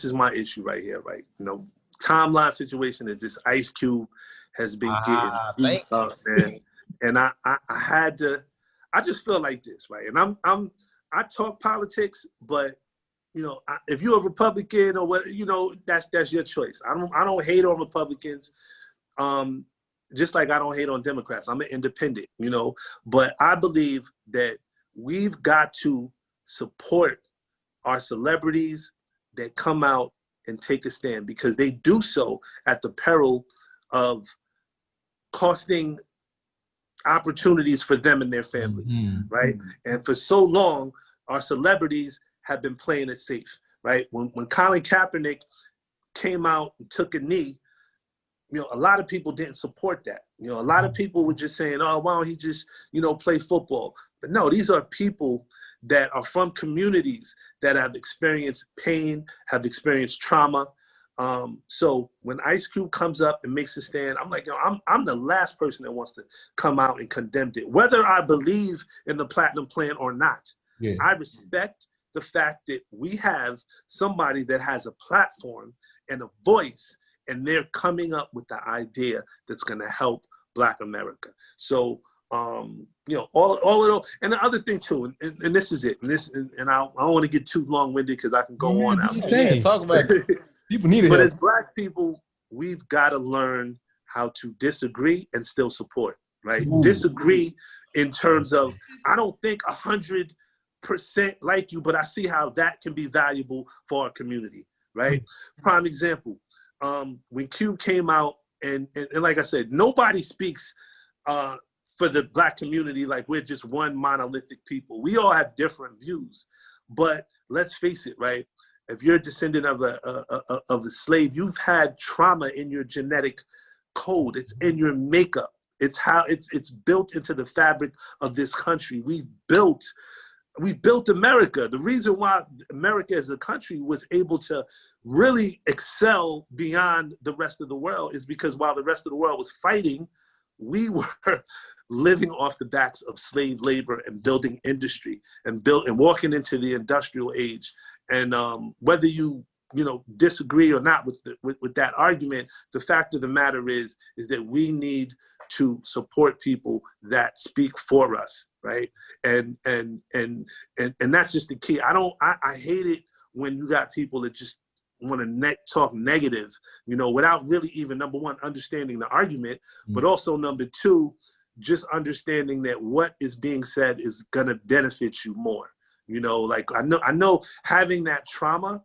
is my issue right here, right? Timeline situation is this Ice Cube has been getting beat up, man. And I had to, I just feel like this, right? And I talk politics, but if you're a Republican or what, that's your choice. I don't hate on Republicans, just like I don't hate on Democrats. I'm an independent, but I believe that we've got to support our celebrities that come out and take a stand, because they do so at the peril of costing opportunities for them and their families, right? And for so long, our celebrities have been playing it safe, right? When Colin Kaepernick came out and took a knee, a lot of people didn't support that. A lot of people were just saying, oh, why don't he just, play football? But no, these are people that are from communities that have experienced pain, have experienced trauma. So when Ice Cube comes up and makes a stand, I'm like, I'm the last person that wants to come out and condemn it, whether I believe in the Platinum Plan or not. Yeah. I respect the fact that we have somebody that has a platform and a voice, and they're coming up with the idea that's going to help Black America. So, all of those, and the other thing too, and this is it, and I don't want to get too long-winded because I can go on out. Yeah, talk about it. People need it. But as Black people, we've got to learn how to disagree and still support, right? Ooh. Disagree in terms of, I don't think 100% like you, but I see how that can be valuable for our community, right? Prime example, when Cube came out, and like I said, nobody speaks for the Black community like we're just one monolithic people. We all have different views, but let's face it, right? If you're a descendant of a slave, you've had trauma in your genetic code. It's in your makeup. It's how it's built into the fabric of this country. We built America. The reason why America as a country was able to really excel beyond the rest of the world is because while the rest of the world was fighting, we were living off the backs of slave labor and building industry and walking into the industrial age. And whether you disagree or not with that argument, the fact of the matter is that we need to support people that speak for us, right? And that's just the key. I hate it when you got people that just want to talk negative, without really even, number one, understanding the argument, but also number two, just understanding that what is being said is gonna benefit you more. Like I know having that trauma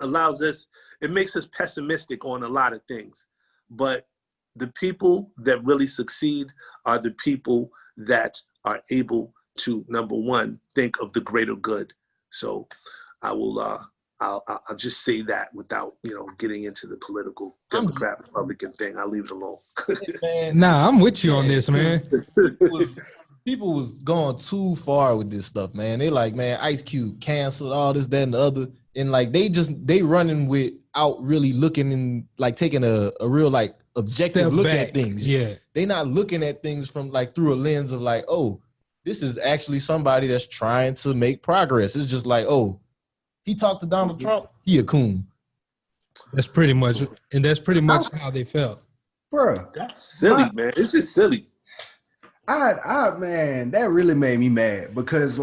allows us, it makes us pessimistic on a lot of things, but the people that really succeed are the people that are able to, number one, think of the greater good. So I will, I'll just say that without, getting into the political Democrat Republican thing. I'll leave it alone. Nah, I'm with you on this, man. People was going too far with this stuff, man. They like, man, Ice Cube canceled all this, that, and the other. And like, they running without really looking and like taking a real like objective look at things. Yeah. They not looking at things from like through a lens of like, oh, this is actually somebody that's trying to make progress. It's just like, oh, he talked to Donald Trump, he a coon. That's pretty much how they felt. Bruh. That's silly, man. It's just silly. Man, that really made me mad because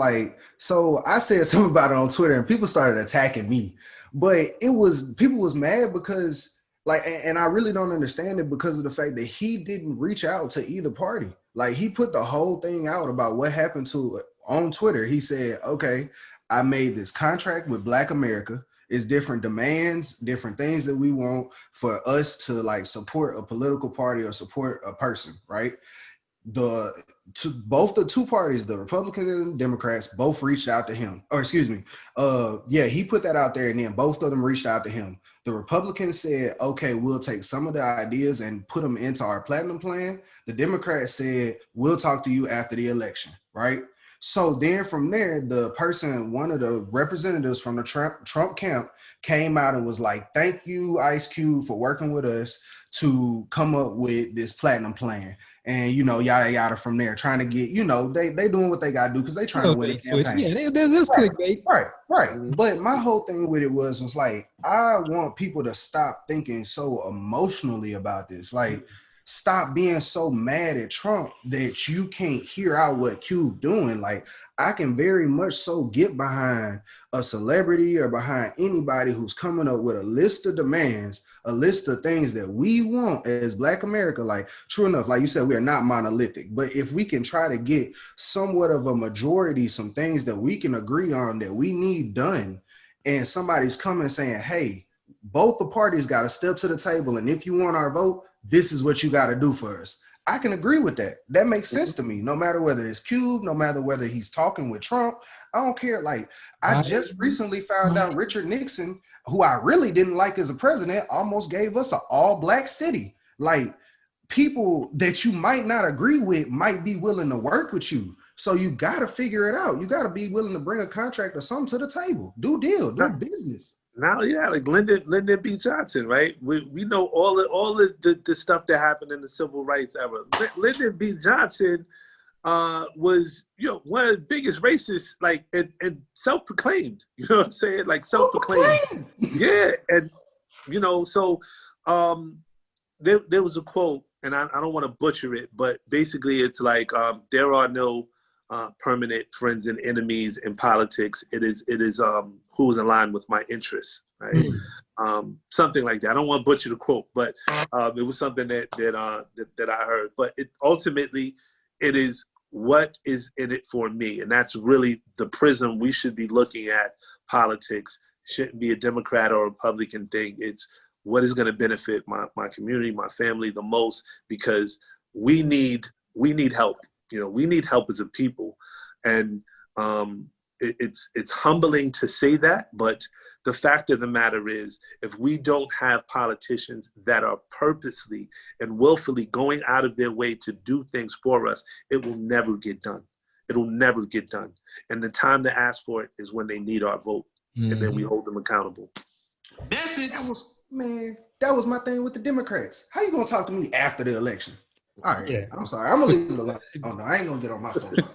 so I said something about it on Twitter and people started attacking me, but people was mad because and I really don't understand it because of the fact that he didn't reach out to either party. Like he put the whole thing out about what happened to on Twitter. He said, okay, I made this contract with Black America. It's different demands, different things that we want for us to like support a political party or support a person, right? Both the two parties, the Republicans and Democrats, both reached out to him. Or excuse me, he put that out there and then both of them reached out to him. The Republicans said, okay, we'll take some of the ideas and put them into our platinum plan. The Democrats said, we'll talk to you after the election, right? So then from there, one of the representatives from the Trump camp came out and was like, thank you, Ice Cube, for working with us to come up with this platinum plan. And, you know, yada, yada from there, trying to get, you know, they doing what they got to do because they trying to win a campaign. Yeah, there's clickbait. Right. But my whole thing with it was like, I want people to stop thinking so emotionally about this. Like, stop being so mad at Trump that you can't hear out what Cube doing. Like, I can very much so get behind a celebrity or behind anybody who's coming up with a list of demands, a list of things that we want as Black America. Like, true enough, like you said, we are not monolithic, but if we can try to get somewhat of a majority, some things that we can agree on that we need done, and somebody's coming saying, hey, both the parties got to step to the table, and if you want our vote, this is what you got to do for us. I can agree with that. That makes sense to me. No matter whether it's Cube, no matter whether he's talking with Trump, I don't care. Like, I just recently found out Richard Nixon, who I really didn't like as a president, almost gave us an all-Black city. Like, people that you might not agree with might be willing to work with you. So you got to figure it out. You got to be willing to bring a contract or something to the table. Do deal, do business. Now, yeah, like Lyndon B. Johnson, right? We know all the stuff that happened in the civil rights era. Lyndon B. Johnson was, you know, one of the biggest racists, like, and self-proclaimed. You know what I'm saying? Like, self-proclaimed. Yeah, and you know, so there was a quote, and I don't want to butcher it, but basically it's like there are no permanent friends and enemies in politics. It is who's in line with my interests, right? Something like that. I don't want to butcher the quote, but it was something that I heard. But ultimately, it is what is in it for me, and that's really the prism we should be looking at politics. Shouldn't be a Democrat or Republican thing. It's what is going to benefit my community, my family the most, because we need help. You know, we need help as a people, and it's humbling to say that, but the fact of the matter is, if we don't have politicians that are purposely and willfully going out of their way to do things for us, it will never get done. It'll never get done. And the time to ask for it is when they need our vote, and then we hold them accountable. That's it. That was my thing with the Democrats. How you gonna talk to me after the election? All right, yeah. I'm sorry. I'm gonna leave it alone. Oh no, I ain't gonna get on my soapbox.